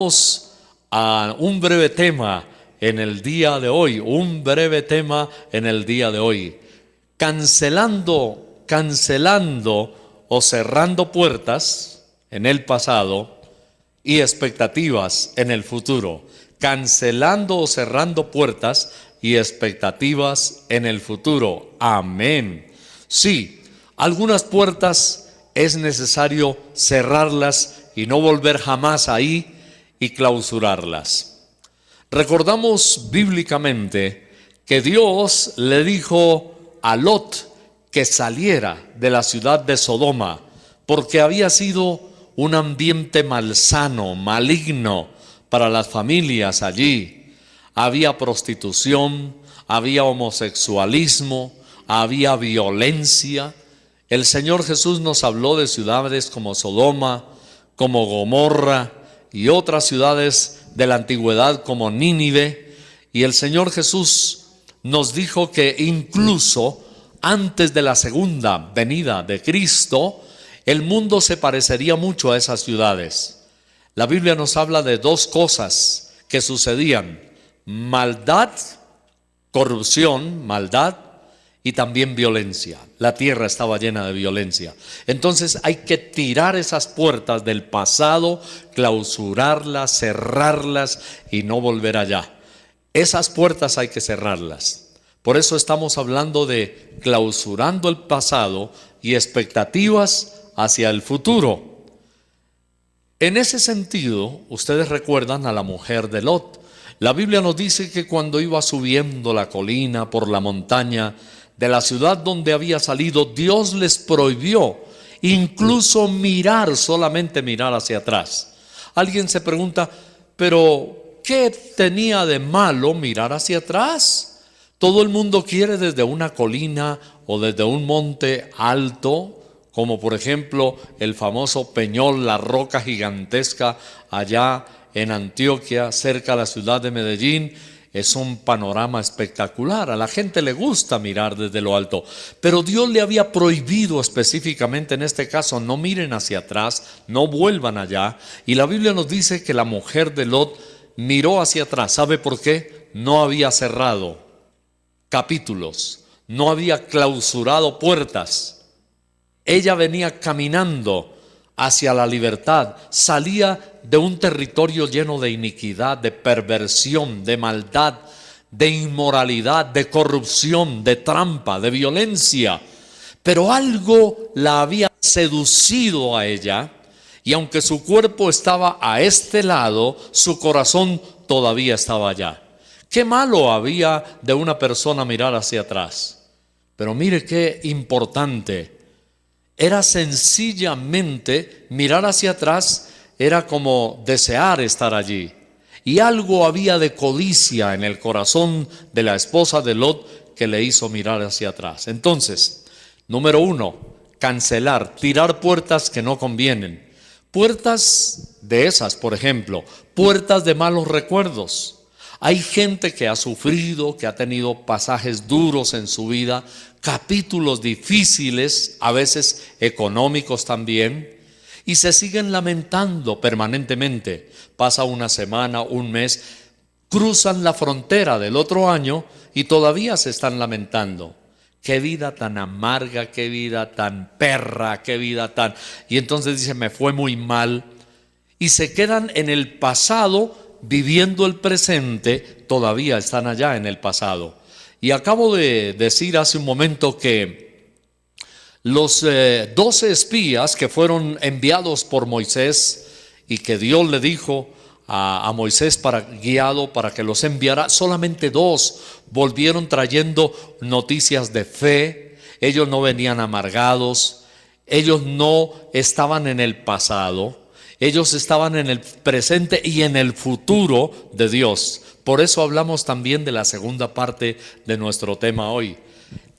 Vamos a un breve tema en el día de hoy, cancelando o cerrando puertas en el pasado y expectativas en el futuro. Cancelando o cerrando puertas y expectativas en el futuro. Amén. Sí, algunas puertas es necesario cerrarlas y no volver jamás ahí y clausurarlas. Recordamos bíblicamente que Dios le dijo a Lot que saliera de la ciudad de Sodoma porque había sido un ambiente malsano, maligno para las familias allí. Había prostitución, había homosexualismo, había violencia. El Señor Jesús nos habló de ciudades como Sodoma, como Gomorra y otras ciudades de la antigüedad como Nínive. Y el Señor Jesús nos dijo que incluso antes de la segunda venida de Cristo, el mundo se parecería mucho a esas ciudades. La Biblia nos habla de dos cosas que sucedían: maldad, corrupción, maldad, y también violencia. La tierra estaba llena de violencia. Entonces hay que tirar esas puertas del pasado, clausurarlas, cerrarlas y no volver allá. Esas puertas hay que cerrarlas. Por eso estamos hablando de clausurando el pasado y expectativas hacia el futuro. En ese sentido, ustedes recuerdan a la mujer de Lot. La Biblia nos dice que cuando iba subiendo la colina por la montaña de la ciudad donde había salido, Dios les prohibió incluso solamente mirar hacia atrás. Alguien se pregunta, pero ¿qué tenía de malo mirar hacia atrás? Todo el mundo quiere desde una colina o desde un monte alto, como por ejemplo el famoso Peñol, la roca gigantesca allá en Antioquia, cerca de la ciudad de Medellín. Es un panorama espectacular, a la gente le gusta mirar desde lo alto, pero Dios le había prohibido específicamente en este caso: no miren hacia atrás, no vuelvan allá. Y la Biblia nos dice que la mujer de Lot miró hacia atrás. ¿Sabe por qué? No había cerrado capítulos, no había clausurado puertas. Ella venía caminando hacia la libertad, salía de un territorio lleno de iniquidad, de perversión, de maldad, de inmoralidad, de corrupción, de trampa, de violencia. Pero algo la había seducido a ella, y aunque su cuerpo estaba a este lado, su corazón todavía estaba allá. ¿Qué malo había de una persona mirar hacia atrás? Pero mire qué importante. Era sencillamente mirar hacia atrás, era como desear estar allí. Y algo había de codicia en el corazón de la esposa de Lot que le hizo mirar hacia atrás. Entonces, número 1, cancelar, tirar puertas que no convienen. Puertas de esas, por ejemplo, puertas de malos recuerdos. Hay gente que ha sufrido, que ha tenido pasajes duros en su vida, capítulos difíciles, a veces económicos también, y se siguen lamentando permanentemente. Pasa una semana, un mes, cruzan la frontera del otro año y todavía se están lamentando. Qué vida tan amarga, qué vida tan perra, qué vida tan... Y entonces dicen, me fue muy mal. Y se quedan en el pasado, viviendo el presente, todavía están allá en el pasado. Y acabo de decir hace un momento que los 12 espías que fueron enviados por Moisés y que Dios le dijo a Moisés guiado para que los enviara, solamente 2 volvieron trayendo noticias de fe. Ellos no venían amargados, ellos no estaban en el pasado, ellos estaban en el presente y en el futuro de Dios. Por eso hablamos también de la segunda parte de nuestro tema hoy,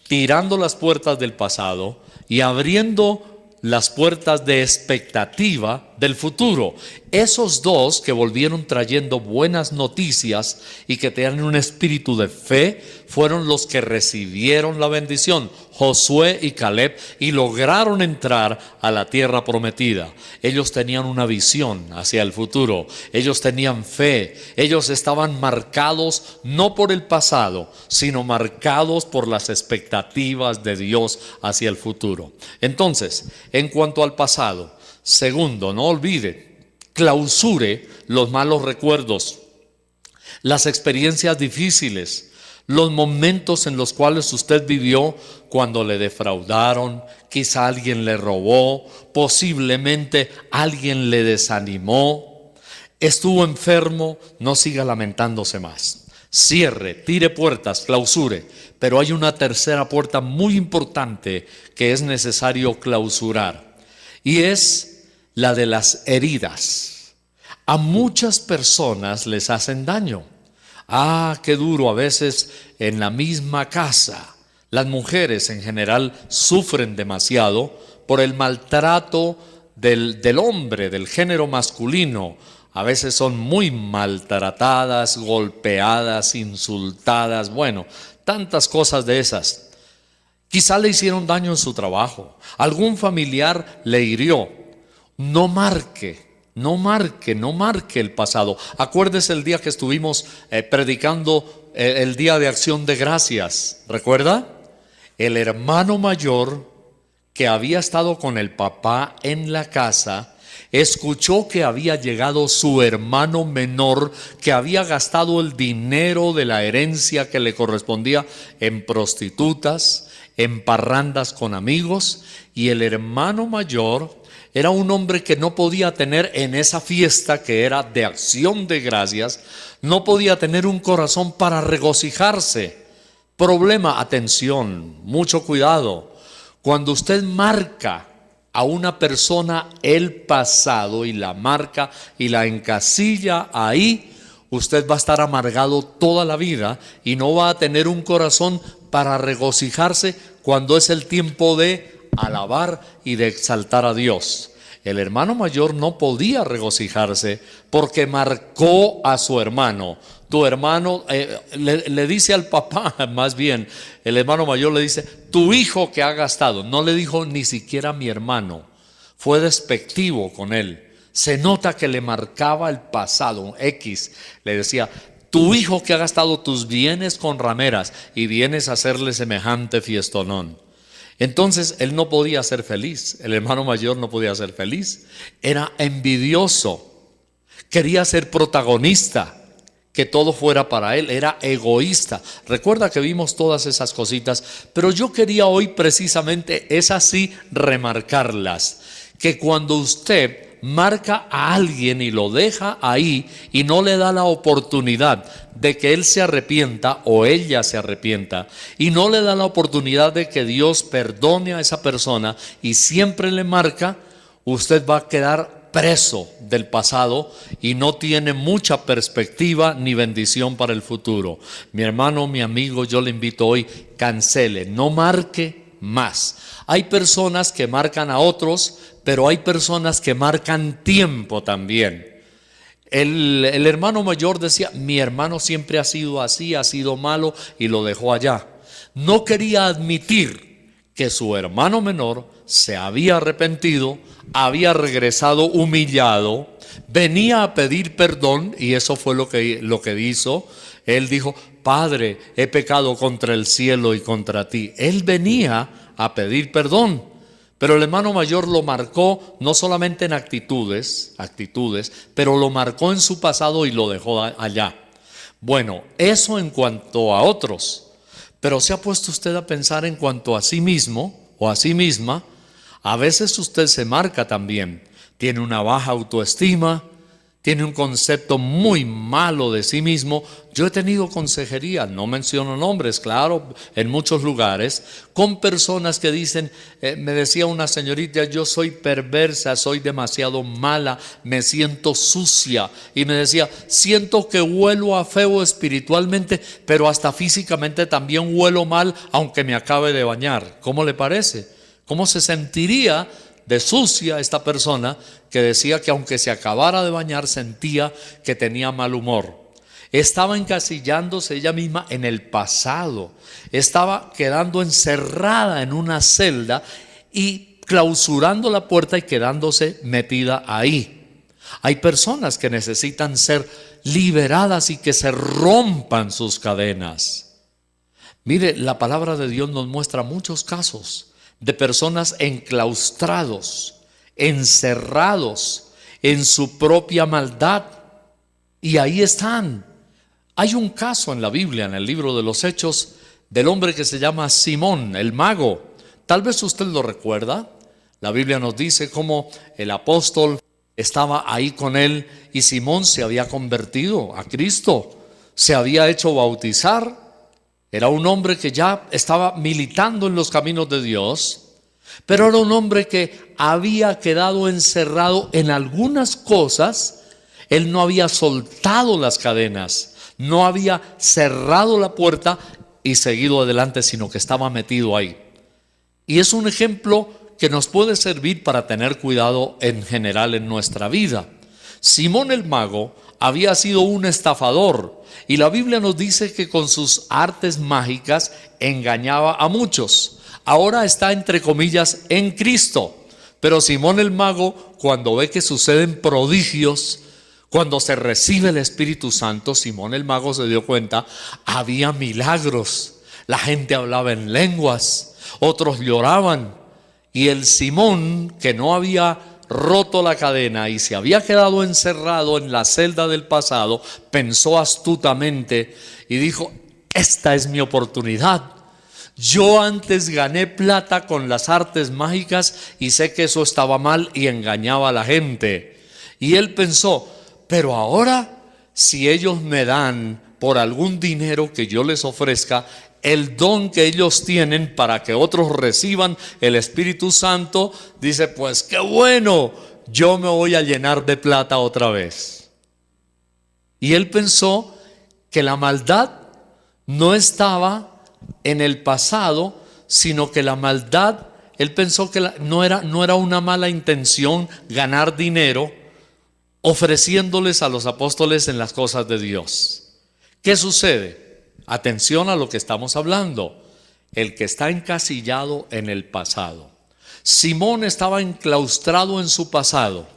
tirando las puertas del pasado y abriendo las puertas de expectativa del futuro. Esos dos que volvieron trayendo buenas noticias y que tenían un espíritu de fe, fueron los que recibieron la bendición, Josué y Caleb, y lograron entrar a la tierra prometida. Ellos tenían una visión hacia el futuro, ellos tenían fe, ellos estaban marcados no por el pasado, sino marcados por las expectativas de Dios hacia el futuro. Entonces, en cuanto al pasado, segundo, no olvide, clausure los malos recuerdos, las experiencias difíciles, los momentos en los cuales usted vivió cuando le defraudaron, quizá alguien le robó, posiblemente alguien le desanimó, estuvo enfermo. No siga lamentándose más. Cierre, tire puertas, clausure. Pero hay una tercera puerta muy importante que es necesario clausurar, y es la de las heridas. A muchas personas les hacen daño. Qué duro a veces en la misma casa. Las mujeres en general sufren demasiado por el maltrato del hombre, del género masculino. A veces son muy maltratadas, golpeadas, insultadas, bueno, tantas cosas de esas. Quizá le hicieron daño en su trabajo, algún familiar le hirió. No marque el pasado. Acuérdese el día que estuvimos predicando el día de Acción de Gracias. ¿Recuerda? El hermano mayor que había estado con el papá en la casa, escuchó que había llegado su hermano menor, que había gastado el dinero de la herencia que le correspondía en prostitutas, en parrandas con amigos, y el hermano mayor era un hombre que no podía tener en esa fiesta que era de Acción de Gracias, no podía tener un corazón para regocijarse. Problema, atención, mucho cuidado. Cuando usted marca a una persona el pasado y la marca y la encasilla ahí, usted va a estar amargado toda la vida y no va a tener un corazón para regocijarse cuando es el tiempo de alabar y de exaltar a Dios. El hermano mayor no podía regocijarse porque marcó a su hermano. Tu hermano le dice al papá, más bien, el hermano mayor le dice, tu hijo que ha gastado. No le dijo ni siquiera mi hermano, fue despectivo con él. Se nota que le marcaba el pasado, X. Le decía, tu hijo que ha gastado tus bienes con rameras y vienes a hacerle semejante fiestonón. Entonces él no podía ser feliz, el hermano mayor no podía ser feliz, era envidioso, quería ser protagonista, que todo fuera para él, era egoísta. Recuerda que vimos todas esas cositas, pero yo quería hoy precisamente esas sí remarcarlas, que cuando usted marca a alguien y lo deja ahí y no le da la oportunidad de que él se arrepienta o ella se arrepienta, y no le da la oportunidad de que Dios perdone a esa persona y siempre le marca, usted va a quedar preso del pasado y no tiene mucha perspectiva ni bendición para el futuro. Mi hermano, mi amigo, yo le invito hoy, cancele, no marque más. Hay personas que marcan a otros, pero hay personas que marcan tiempo también. El hermano mayor decía, mi hermano siempre ha sido así, ha sido malo, y lo dejó allá. No quería admitir que su hermano menor se había arrepentido, había regresado humillado, venía a pedir perdón, y eso fue lo que hizo. Él dijo, Padre, he pecado contra el cielo y contra ti. Él venía a pedir perdón. Pero el hermano mayor lo marcó no solamente en actitudes, pero lo marcó en su pasado y lo dejó allá. Bueno, eso en cuanto a otros. Pero ¿se ha puesto usted a pensar en cuanto a sí mismo o a sí misma? A veces usted se marca también. Tiene una baja autoestima, tiene un concepto muy malo de sí mismo. Yo he tenido consejería, no menciono nombres, claro, en muchos lugares, con personas que dicen, me decía una señorita, yo soy perversa, soy demasiado mala, me siento sucia. Y me decía, siento que huelo a feo espiritualmente, pero hasta físicamente también huelo mal, aunque me acabe de bañar. ¿Cómo le parece? ¿Cómo se sentiría de sucia esta persona que decía que aunque se acabara de bañar sentía que tenía mal humor. Estaba encasillándose ella misma en el pasado, estaba quedando encerrada en una celda y clausurando la puerta y quedándose metida ahí. Hay personas que necesitan ser liberadas y que se rompan sus cadenas. Mire, la palabra de Dios nos muestra muchos casos de personas enclaustrados, encerrados en su propia maldad, y ahí están. Hay un caso en la Biblia, en el libro de los Hechos, del hombre que se llama Simón, el mago. Tal vez usted lo recuerda. La Biblia nos dice cómo el apóstol estaba ahí con él y Simón se había convertido a Cristo, se había hecho bautizar. Era un hombre que ya estaba militando en los caminos de Dios, pero era un hombre que había quedado encerrado en algunas cosas. Él no había soltado las cadenas, no había cerrado la puerta y seguido adelante, sino que estaba metido ahí. Y es un ejemplo que nos puede servir para tener cuidado en general en nuestra vida. Simón el mago había sido un estafador y la Biblia nos dice que con sus artes mágicas engañaba a muchos. Ahora está entre comillas en Cristo, pero Simón el mago, cuando ve que suceden prodigios, cuando se recibe el Espíritu Santo, Simón el mago se dio cuenta, había milagros, la gente hablaba en lenguas, otros lloraban, y el Simón, que no había roto la cadena y se había quedado encerrado en la celda del pasado, pensó astutamente y dijo: esta es mi oportunidad. Yo antes gané plata con las artes mágicas y sé que eso estaba mal y engañaba a la gente. Y él pensó: pero ahora, si ellos me dan por algún dinero que yo les ofrezca, el don que ellos tienen para que otros reciban el Espíritu Santo, dice, pues qué bueno, yo me voy a llenar de plata otra vez. Y él pensó que la maldad no estaba en el pasado, sino que la maldad, él pensó que no era una mala intención ganar dinero ofreciéndoles a los apóstoles en las cosas de Dios. ¿Qué sucede? Atención a lo que estamos hablando. El que está encasillado en el pasado. Simón estaba enclaustrado en su pasado.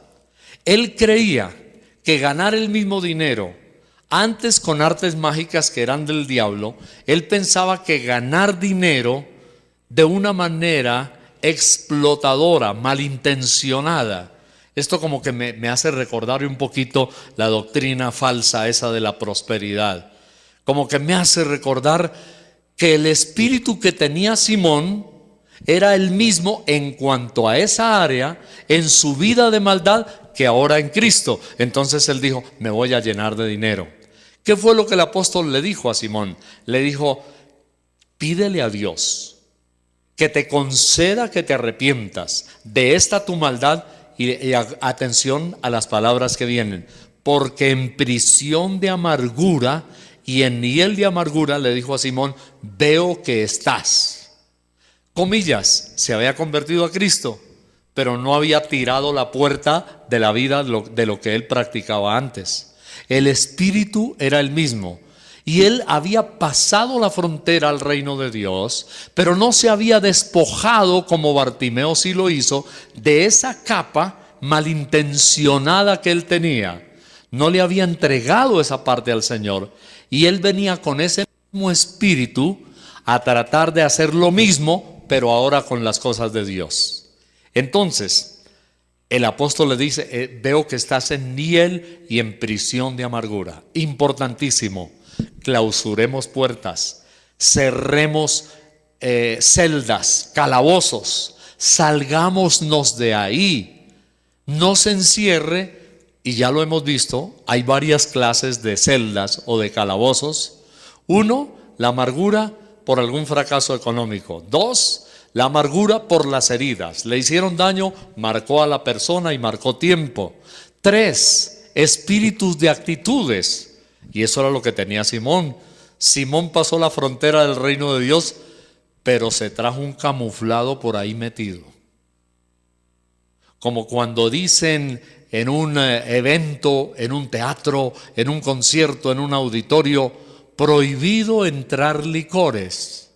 Él creía que ganar el mismo dinero, antes con artes mágicas que eran del diablo, él pensaba que ganar dinero de una manera explotadora, malintencionada. Esto como que me hace recordar un poquito la doctrina falsa esa de la prosperidad. Como que me hace recordar que el espíritu que tenía Simón era el mismo en cuanto a esa área en su vida de maldad que ahora en Cristo. Entonces él dijo: me voy a llenar de dinero. ¿Qué fue lo que el apóstol le dijo a Simón? Le dijo: pídele a Dios que te conceda que te arrepientas de esta tu maldad. Y atención a las palabras que vienen: porque en prisión de amargura y en hiel de amargura, le dijo a Simón, veo que estás. Comillas, se había convertido a Cristo, pero no había tirado la puerta de la vida de lo que él practicaba antes. El espíritu era el mismo. Y él había pasado la frontera al reino de Dios, pero no se había despojado, como Bartimeo sí lo hizo, de esa capa malintencionada que él tenía. No le había entregado esa parte al Señor. Y él venía con ese mismo espíritu a tratar de hacer lo mismo, pero ahora con las cosas de Dios. Entonces, el apóstol le dice: veo que estás en hiel y en prisión de amargura. Importantísimo. Clausuremos puertas, cerremos celdas, calabozos, salgámonos de ahí, no se encierre. Y ya lo hemos visto, hay varias clases de celdas o de calabozos. Uno, la amargura por algún fracaso económico. Dos, la amargura por las heridas, le hicieron daño, marcó a la persona y marcó tiempo. Tres, espíritus de actitudes. Y eso era lo que tenía Simón. Simón pasó la frontera del reino de Dios, pero se trajo un camuflado por ahí metido. como cuando dicen en un evento, en un teatro, en un concierto, en un auditorio, prohibido entrar licores.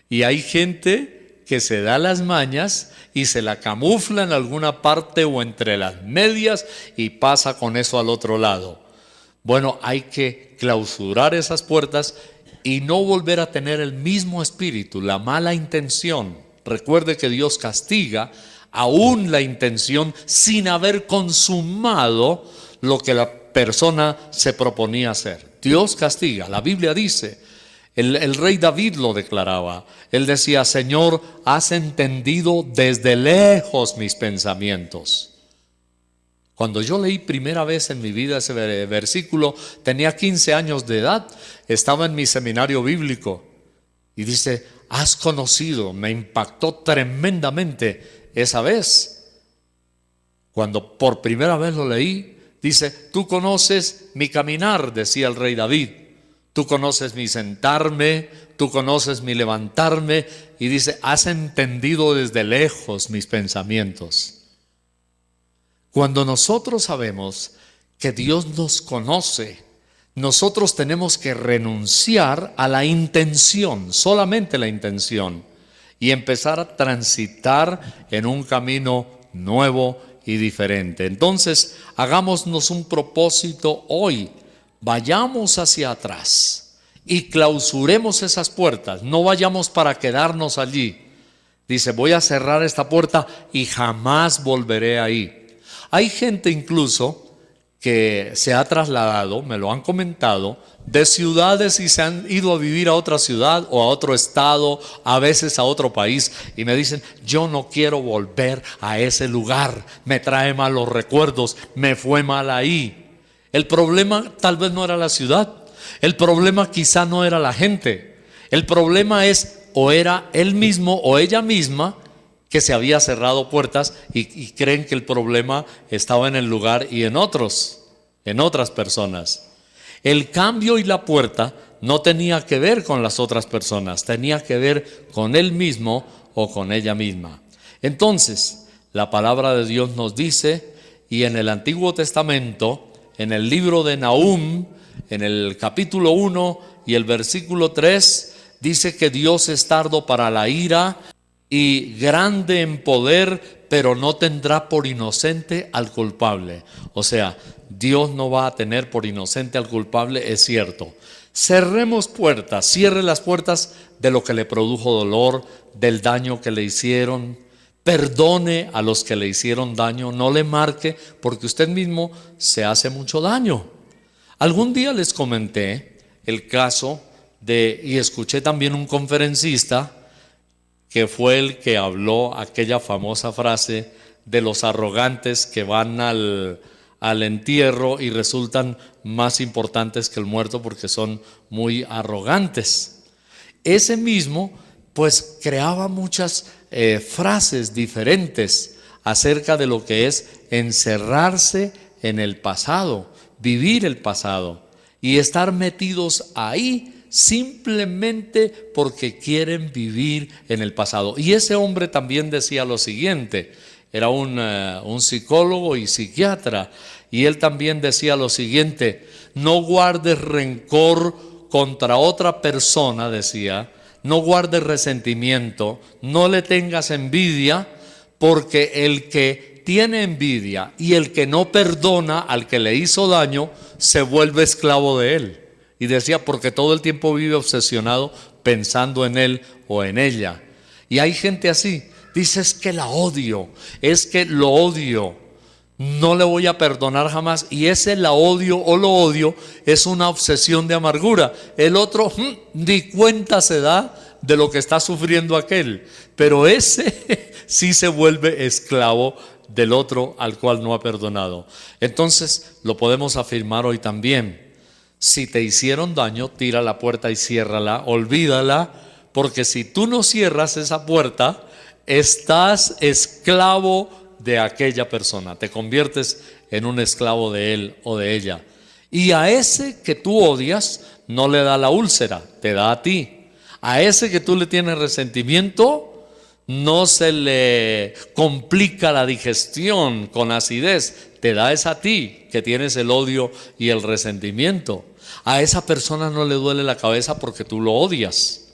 Y hay gente que se da las mañas y se la camufla en alguna parte o entre las medias y pasa con eso al otro lado. Bueno, hay que clausurar esas puertas y no volver a tener el mismo espíritu, la mala intención. Recuerde que Dios castiga aún la intención sin haber consumado lo que la persona se proponía hacer. Dios castiga, la Biblia dice, el rey David lo declaraba. Él decía: Señor, has entendido desde lejos mis pensamientos. Cuando yo leí primera vez en mi vida ese versículo, tenía 15 años de edad, estaba en mi seminario bíblico y dice: has conocido, me impactó tremendamente esa vez. Cuando por primera vez lo leí, dice: tú conoces mi caminar, decía el rey David, tú conoces mi sentarme, tú conoces mi levantarme, y dice: has entendido desde lejos mis pensamientos. Cuando nosotros sabemos que Dios nos conoce, nosotros tenemos que renunciar a la intención, solamente la intención, y empezar a transitar en un camino nuevo y diferente. Entonces, hagámonos un propósito hoy, vayamos hacia atrás y clausuremos esas puertas, no vayamos para quedarnos allí. Dice: voy a cerrar esta puerta y jamás volveré ahí. Hay gente incluso que se ha trasladado, me lo han comentado, de ciudades y se han ido a vivir a otra ciudad o a otro estado, a veces a otro país, y me dicen: yo no quiero volver a ese lugar, me trae malos recuerdos, me fue mal ahí. El problema tal vez no era la ciudad, el problema quizá no era la gente, el problema es o era él mismo o ella misma que se había cerrado puertas y creen que el problema estaba en el lugar y en otras personas. El cambio y la puerta no tenía que ver con las otras personas, tenía que ver con él mismo o con ella misma. Entonces, la palabra de Dios nos dice, y en el Antiguo Testamento, en el libro de Nahum, en el capítulo 1 y el versículo 3, dice que Dios es tardo para la ira y grande en poder, pero no tendrá por inocente al culpable. O sea, Dios no va a tener por inocente al culpable, es cierto. Cerremos puertas, cierre las puertas de lo que le produjo dolor, del daño que le hicieron. Perdone a los que le hicieron daño, no le marque, porque usted mismo se hace mucho daño. Algún día les comenté el caso y escuché también un conferencista que fue el que habló aquella famosa frase de los arrogantes que van al entierro y resultan más importantes que el muerto porque son muy arrogantes. Ese mismo pues creaba muchas frases diferentes acerca de lo que es encerrarse en el pasado, vivir el pasado y estar metidos ahí simplemente porque quieren vivir en el pasado. Y ese hombre también decía lo siguiente, era un psicólogo y psiquiatra, y él también decía lo siguiente: no guardes rencor contra otra persona, decía, no guardes resentimiento, no le tengas envidia, porque el que tiene envidia y el que no perdona al que le hizo daño, se vuelve esclavo de él. Y decía, porque todo el tiempo vive obsesionado pensando en él o en ella. Y hay gente así, dice: es que la odio, es que lo odio, no le voy a perdonar jamás. Y ese la odio o lo odio es una obsesión de amargura. El otro ni cuenta se da de lo que está sufriendo aquel, pero ese sí se vuelve esclavo del otro al cual no ha perdonado. Entonces lo podemos afirmar hoy también: si te hicieron daño, tira la puerta y ciérrala, olvídala, porque si tú no cierras esa puerta, estás esclavo de aquella persona, te conviertes en un esclavo de él o de ella. Y a ese que tú odias no le da la úlcera, te da a ti. A ese que tú le tienes resentimiento, no se le complica la digestión con acidez, te da es a ti que tienes el odio y el resentimiento. A esa persona no le duele la cabeza porque tú lo odias.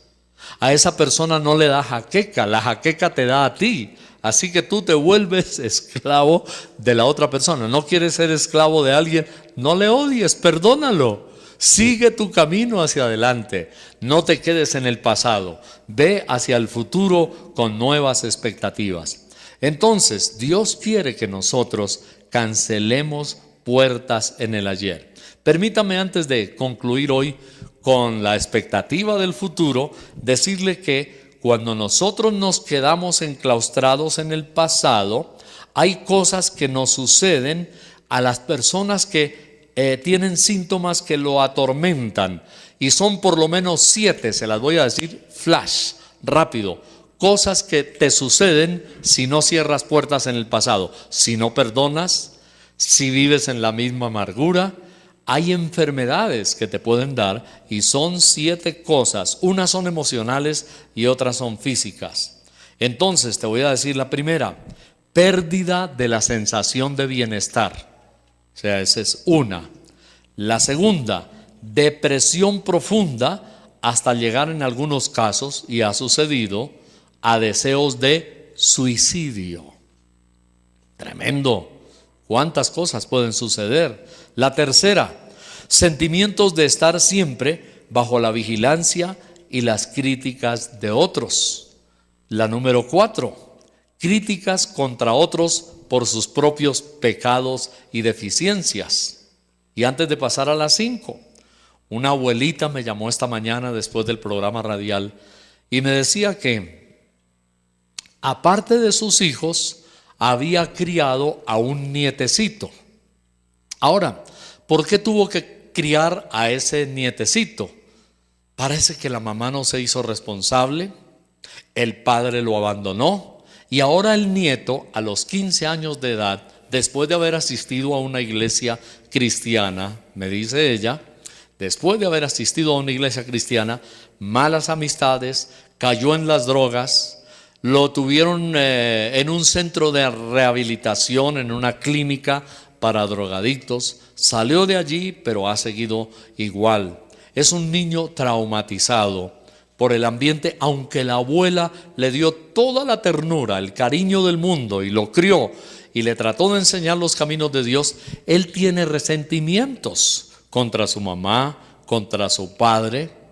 A esa persona no le da jaqueca, la jaqueca te da a ti. Así que tú te vuelves esclavo de la otra persona. No quieres ser esclavo de alguien, no le odies, perdónalo. Sigue tu camino hacia adelante. No te quedes en el pasado. Ve hacia el futuro con nuevas expectativas. Entonces, Dios quiere que nosotros cancelemos puertas en el ayer. Permítame, antes de concluir hoy con la expectativa del futuro, decirle que cuando nosotros nos quedamos enclaustrados en el pasado, hay cosas que nos suceden a las personas que tienen síntomas que lo atormentan, y son por lo menos 7, se las voy a decir flash, rápido. Cosas que te suceden si no cierras puertas en el pasado, si no perdonas, si vives en la misma amargura. Hay enfermedades que te pueden dar, y son 7 cosas. Unas son emocionales y otras son físicas. Entonces te voy a decir la primera: pérdida de la sensación de bienestar. O sea, esa es una. La segunda, depresión profunda, hasta llegar en algunos casos, y ha sucedido, a deseos de suicidio. Tremendo. ¿Cuántas cosas pueden suceder? La tercera, sentimientos de estar siempre bajo la vigilancia y las críticas de otros. La número 4, críticas contra otros por sus propios pecados y deficiencias. Y antes de pasar a las 5, una abuelita me llamó esta mañana después del programa radial y me decía que, aparte de sus hijos, había criado a un nietecito. Ahora, ¿por qué tuvo que criar a ese nietecito? Parece que la mamá no se hizo responsable, el padre lo abandonó, y ahora el nieto, a los 15 años de edad, después de haber asistido a una iglesia cristiana, me dice ella, después de haber asistido a una iglesia cristiana, malas amistades, cayó en las drogas. Lo tuvieron en un centro de rehabilitación, en una clínica para drogadictos. Salió de allí, pero ha seguido igual. Es un niño traumatizado por el ambiente, aunque la abuela le dio toda la ternura, el cariño del mundo, y lo crió y le trató de enseñar los caminos de Dios. Él tiene resentimientos contra su mamá, contra su padre.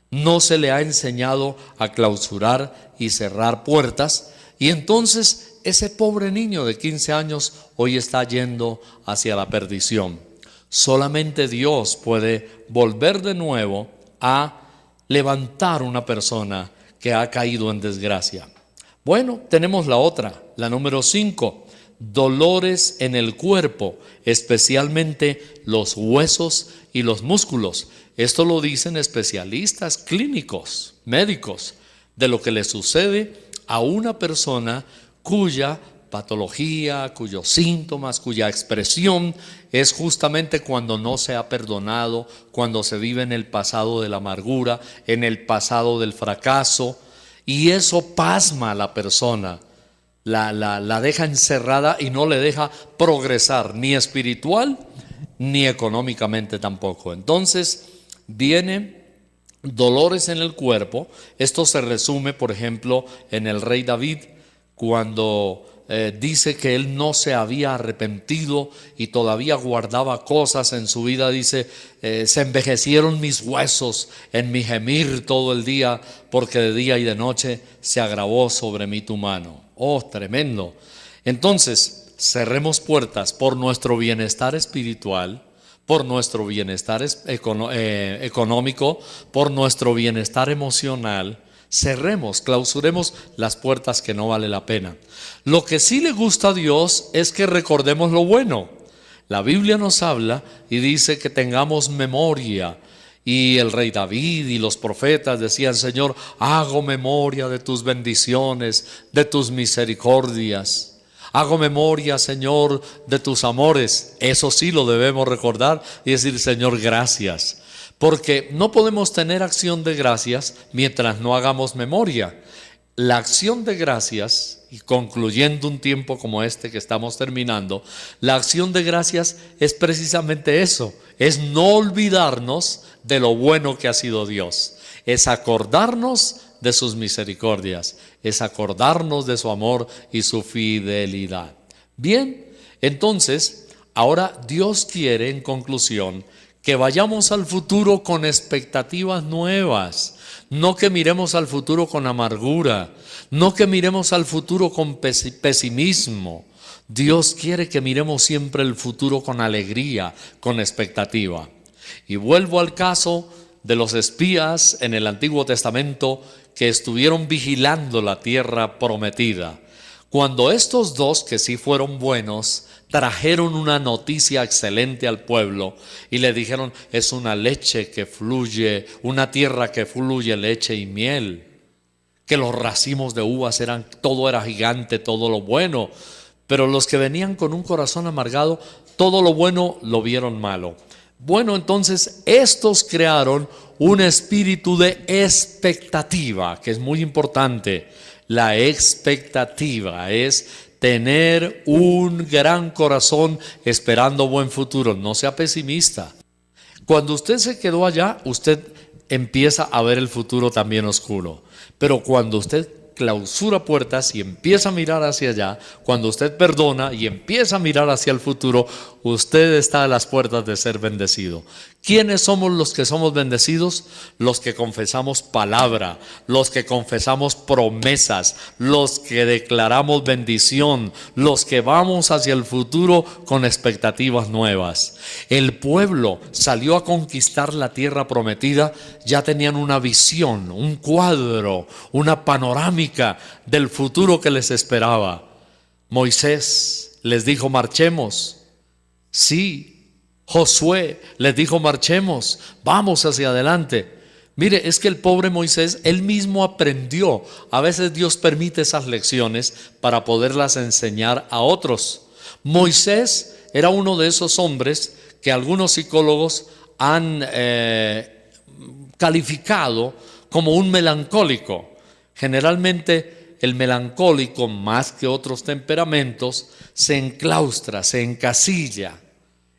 No se le ha enseñado a clausurar y cerrar puertas, y entonces ese pobre niño de 15 años hoy está yendo hacia la perdición. Solamente Dios puede volver de nuevo a levantar una persona que ha caído en desgracia. Bueno, tenemos la otra, la número 5, dolores en el cuerpo, especialmente los huesos y los músculos. Esto lo dicen especialistas clínicos, médicos, de lo que le sucede a una persona cuya patología, cuyos síntomas, cuya expresión es justamente cuando no se ha perdonado, cuando se vive en el pasado de la amargura, en el pasado del fracaso, y eso pasma a la persona, la deja encerrada y no le deja progresar, ni espiritual ni económicamente tampoco. Entonces vienen dolores en el cuerpo. Esto se resume, por ejemplo, en el rey David, cuando dice que él no se había arrepentido y todavía guardaba cosas en su vida. Dice, se envejecieron mis huesos en mi gemir todo el día, porque de día y de noche se agravó sobre mí tu mano. Oh, tremendo. Entonces, cerremos puertas por nuestro bienestar espiritual, por nuestro bienestar económico, por nuestro bienestar emocional. Cerremos, clausuremos las puertas que no vale la pena. Lo que sí le gusta a Dios es que recordemos lo bueno. La Biblia nos habla y dice que tengamos memoria. Y el rey David y los profetas decían, Señor, hago memoria de tus bendiciones, de tus misericordias. Hago memoria, Señor, de tus amores. Eso sí lo debemos recordar y decir, Señor, gracias. Porque no podemos tener acción de gracias mientras no hagamos memoria. La acción de gracias, y concluyendo un tiempo como este que estamos terminando, la acción de gracias es precisamente eso, es no olvidarnos de lo bueno que ha sido Dios, es acordarnos de sus misericordias, es acordarnos de su amor y su fidelidad. Bien, entonces, ahora Dios quiere, en conclusión, que vayamos al futuro con expectativas nuevas, no que miremos al futuro con amargura, no que miremos al futuro con pesimismo. Dios quiere que miremos siempre el futuro con alegría, con expectativa. Y vuelvo al caso de los espías en el Antiguo Testamento que estuvieron vigilando la tierra prometida. Cuando estos dos, que sí fueron buenos, trajeron una noticia excelente al pueblo y le dijeron: es una leche que fluye, una tierra que fluye leche y miel, que los racimos de uvas todo era gigante, todo lo bueno. Pero los que venían con un corazón amargado, todo lo bueno lo vieron malo. Bueno, entonces estos crearon un espíritu de expectativa, que es muy importante. La expectativa es tener un gran corazón esperando buen futuro. No sea pesimista. Cuando usted se quedó allá, usted empieza a ver el futuro también oscuro. Pero cuando usted clausura puertas y empieza a mirar hacia allá, cuando usted perdona y empieza a mirar hacia el futuro, usted está a las puertas de ser bendecido. ¿Quiénes somos los que somos bendecidos? Los que confesamos palabra, los que confesamos promesas, los que declaramos bendición, los que vamos hacia el futuro con expectativas nuevas. El pueblo salió a conquistar la tierra prometida, ya tenían una visión, un cuadro, una panorámica del futuro que les esperaba. Moisés les dijo: marchemos. Sí. Josué les dijo: marchemos, vamos hacia adelante. Mire, es que el pobre Moisés, él mismo aprendió. A veces Dios permite esas lecciones para poderlas enseñar a otros. Moisés era uno de esos hombres que algunos psicólogos han calificado como un melancólico. Generalmente el melancólico, más que otros temperamentos, se enclaustra, se encasilla.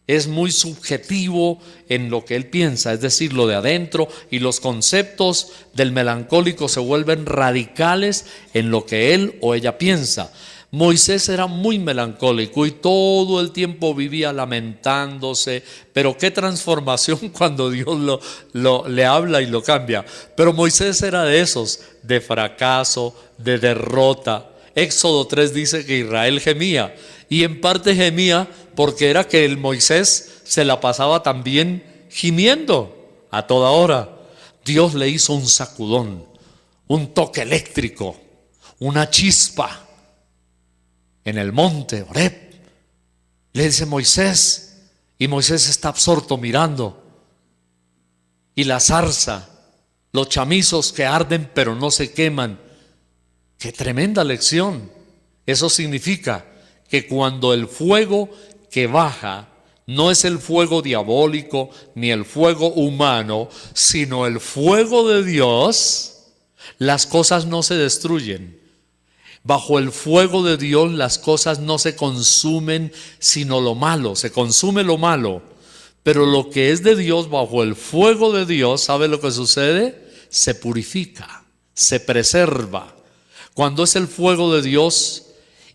Es muy subjetivo en lo que él piensa, es decir, lo de adentro, y los conceptos del melancólico se vuelven radicales en lo que él o ella piensa. Moisés era muy melancólico y todo el tiempo vivía lamentándose, pero qué transformación cuando Dios le habla y lo cambia. Pero Moisés era de esos, de fracaso, de derrota. Éxodo 3 dice que Israel gemía, y en parte gemía porque era que el Moisés se la pasaba también gimiendo a toda hora. Dios le hizo un sacudón, un toque eléctrico, una chispa en el monte Horeb. Le dice: Moisés, y Moisés está absorto mirando, y la zarza, los chamizos que arden pero no se queman. ¡Qué tremenda lección! Eso significa que cuando el fuego que baja no es el fuego diabólico ni el fuego humano, sino el fuego de Dios, las cosas no se destruyen. Bajo el fuego de Dios las cosas no se consumen, sino lo malo. Se consume lo malo, pero lo que es de Dios, bajo el fuego de Dios, ¿sabe lo que sucede? Se purifica, se preserva. Cuando es el fuego de Dios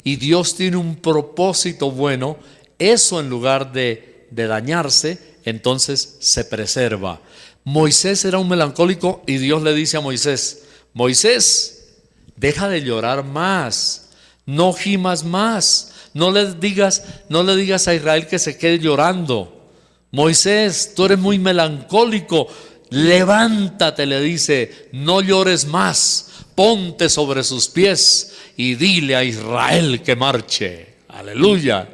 y Dios tiene un propósito bueno, eso en lugar de dañarse, entonces se preserva. Moisés era un melancólico y Dios le dice a Moisés: Moisés, deja de llorar más, no gimas más, no le digas a Israel que se quede llorando. Moisés, tú eres muy melancólico, levántate, le dice, no llores más, ponte sobre sus pies y dile a Israel que marche. Aleluya.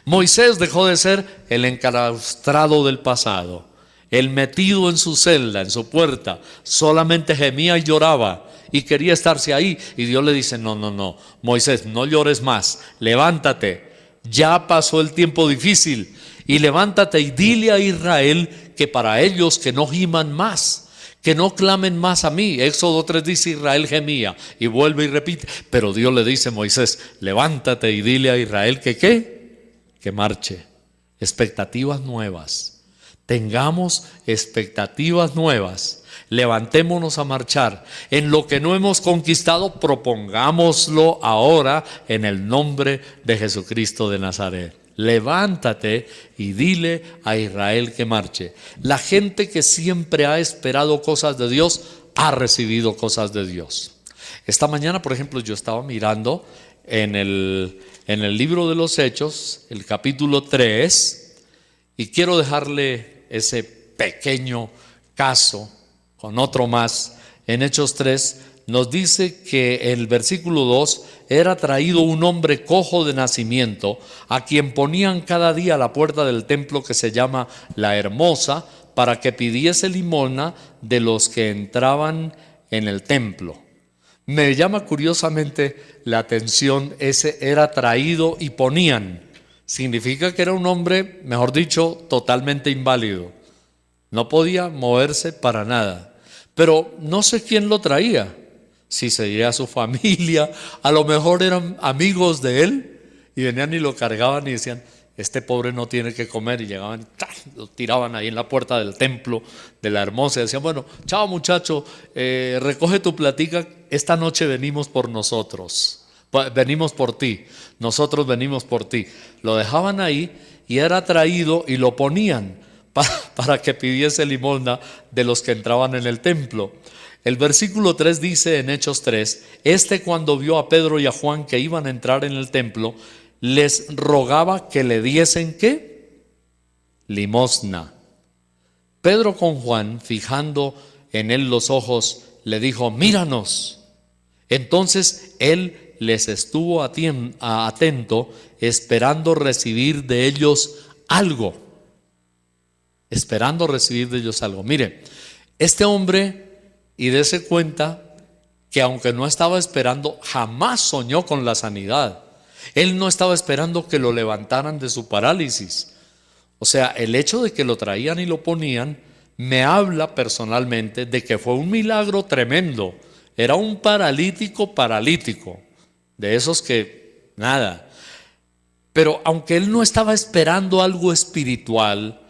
Moisés dejó de ser el enclaustrado del pasado, el metido en su celda, en su puerta, solamente gemía y lloraba y quería estarse ahí, y Dios le dice: no, Moisés, no llores más, levántate, ya pasó el tiempo difícil, y levántate y dile a Israel que para ellos que no giman más, que no clamen más a mí. Éxodo 3 dice: Israel gemía, y vuelve y repite. Pero Dios le dice a Moisés: levántate y dile a Israel que ¿qué? Que marche. Expectativas nuevas. Tengamos expectativas nuevas. Levantémonos a marchar. En lo que no hemos conquistado, propongámoslo ahora en el nombre de Jesucristo de Nazaret. Levántate y dile a Israel que marche. La gente que siempre ha esperado cosas de Dios ha recibido cosas de Dios. Esta mañana, por ejemplo, yo estaba mirando en el libro de los Hechos, el capítulo 3, y quiero dejarle ese pequeño caso con otro más. En Hechos 3 nos dice que el versículo 2: era traído un hombre cojo de nacimiento, a quien ponían cada día a la puerta del templo que se llama La Hermosa, para que pidiese limosna de los que entraban en el templo. Me llama curiosamente la atención ese era traído y ponían. Significa que era un hombre, mejor dicho, totalmente inválido. No podía moverse para nada. Pero no sé quién lo traía, si sería su familia, a lo mejor eran amigos de él, y venían y lo cargaban y decían: este pobre no tiene que comer, y llegaban, lo tiraban ahí en la puerta del templo de La Hermosa, y decían: bueno, chao muchacho, recoge tu platica, esta noche venimos por nosotros, venimos por ti, nosotros venimos por ti. Lo dejaban ahí y era traído y lo ponían para que pidiese limosna de los que entraban en el templo. El versículo 3 dice en Hechos 3: cuando vio a Pedro y a Juan que iban a entrar en el templo, les rogaba que le diesen ¿qué? Limosna. Pedro con Juan, fijando en él los ojos, le dijo: míranos. Entonces él les estuvo atento, esperando recibir de ellos algo. Mire, este hombre, y dése cuenta que aunque no estaba esperando, jamás soñó con la sanidad. Él no estaba esperando que lo levantaran de su parálisis. O sea, el hecho de que lo traían y lo ponían me habla personalmente de que fue un milagro tremendo. Era un paralítico, de esos que nada. Pero aunque él no estaba esperando algo espiritual,